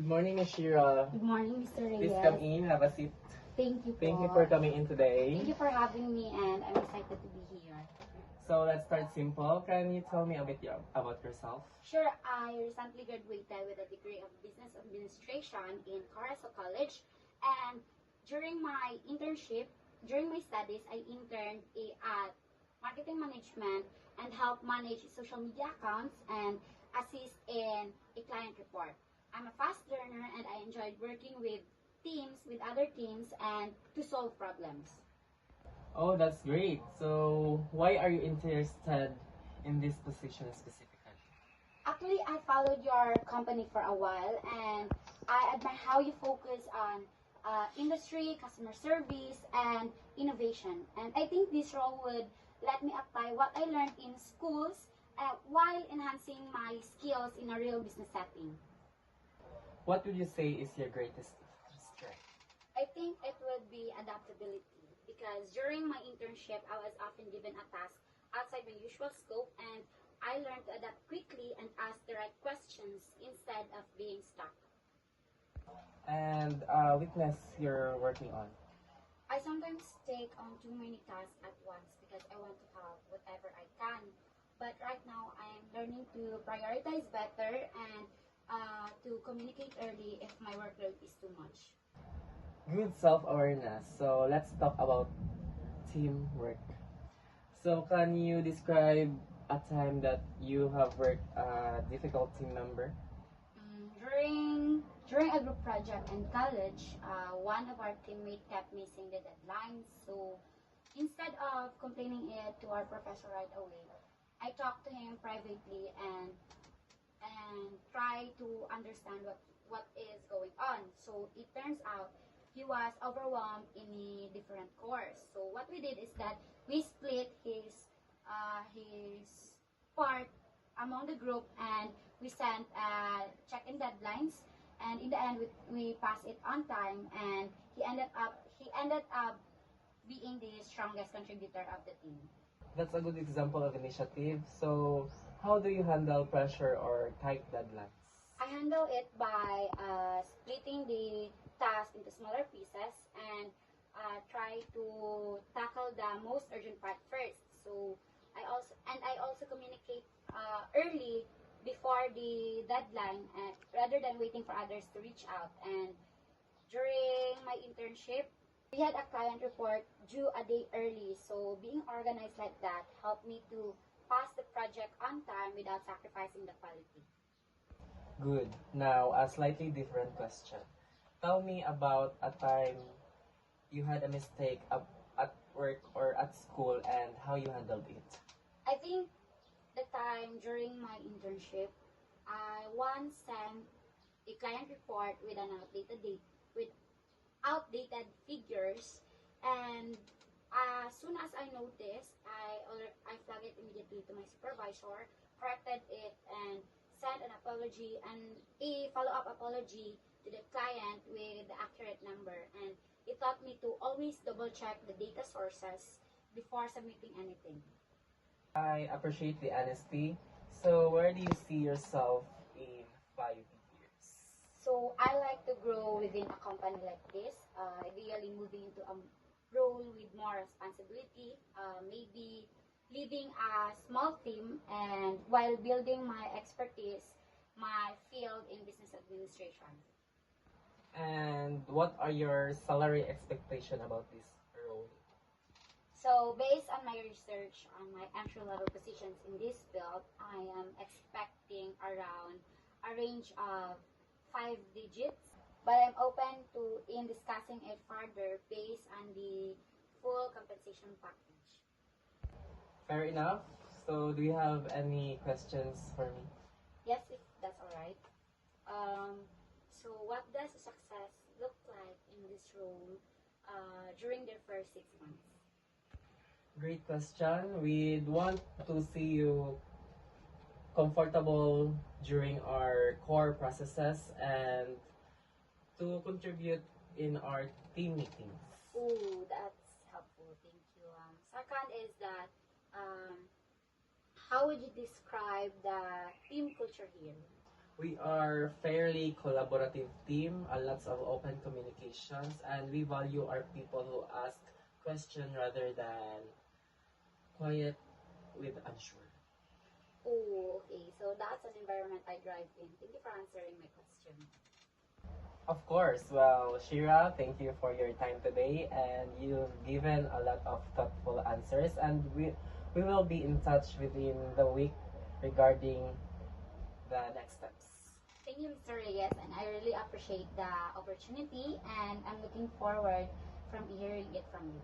Good morning, Ms. Shira. Good morning, Mr. Reyes. Please come in, have a seat. Thank you Thank you po. for coming in today. Thank you for having me, and I'm excited to be here. So let's start simple. Can you tell me a bit about yourself? Sure, I recently graduated with a degree of Business Administration in Corazon College, and during my internship, during my studies, I interned at marketing management and help manage social media accounts and assist in a client report. I'm a fast learner and I enjoyed working with teams, with other teams, and to solve problems. Oh, that's great. So why are you interested in this position specifically? Actually, I followed your company for a while, and I admire how you focus on industry, customer service, and innovation. And I think this role would let me apply what I learned in schools while enhancing my skills in a real business setting. What would you say is your greatest strength? I think it would be adaptability because during my internship, I was often given a task outside my usual scope, and I learned to adapt quickly and ask the right questions instead of being stuck. And weakness you're working on? I sometimes take on too many tasks at once because I want to help whatever I can. But right now, I am learning to prioritize better and to communicate early if my workload is too much. Good self-awareness. So let's talk about teamwork. So can you describe a time that you have worked a difficult team member? During a group project in college, one of our teammates kept missing the deadlines. So instead of complaining it to our professor right away, I talked to him privately and try to understand what is going on. So it turns out he was overwhelmed in a different course. So what we did is that we split his part among the group, and we sent check-in deadlines, and in the end we passed it on time, and he ended up being the strongest contributor of the team. That's a good example of initiative. So how do you handle pressure or tight deadlines? I handle it by splitting the task into smaller pieces and try to tackle the most urgent part first. So I also communicate early before the deadline rather than waiting for others to reach out. And during my internship, we had a client report due a day early. So being organized like that helped me to pass the project on time without sacrificing the quality. Good. Now, a slightly different question. Tell me about a time you had a mistake at work or at school and how you handled it. I think the time during my internship, I once sent a client report with an outdated figures, and as soon as I noticed, I flagged it immediately to my supervisor, corrected it, and sent an apology and a follow-up apology to the client with the accurate number. And it taught me to always double-check the data sources before submitting anything. I appreciate the honesty. So, where do you see yourself in 5 years? So I like to grow within a company like this, ideally moving into a role with more responsibility, maybe leading a small team, and while building my expertise, my field in business administration. And what are your salary expectation about this role? So based on my research on my entry level positions in this field, I am expecting around a range of 5 digits, but I'm open to in discussing it further based on the full compensation package. Fair enough. So, do you have any questions for me? Yes, if that's all right. So what does success look like in this role during their first 6 months? Great question. We'd want to see you comfortable during our core processes and to contribute in our team meetings. Ooh, that's helpful. Thank you. Second is that how would you describe the team culture here? We are fairly collaborative team, lots of open communications, and we value our people who ask question rather than quiet with unsure. Oh, okay. So that's an environment I drive in. Thank you for answering my question. Of course. Well, Shira, thank you for your time today, and you've given a lot of thoughtful answers. And we will be in touch within the week regarding the next steps. Thank you, Mr. Reyes, and I really appreciate the opportunity, and I'm looking forward from hearing it from you.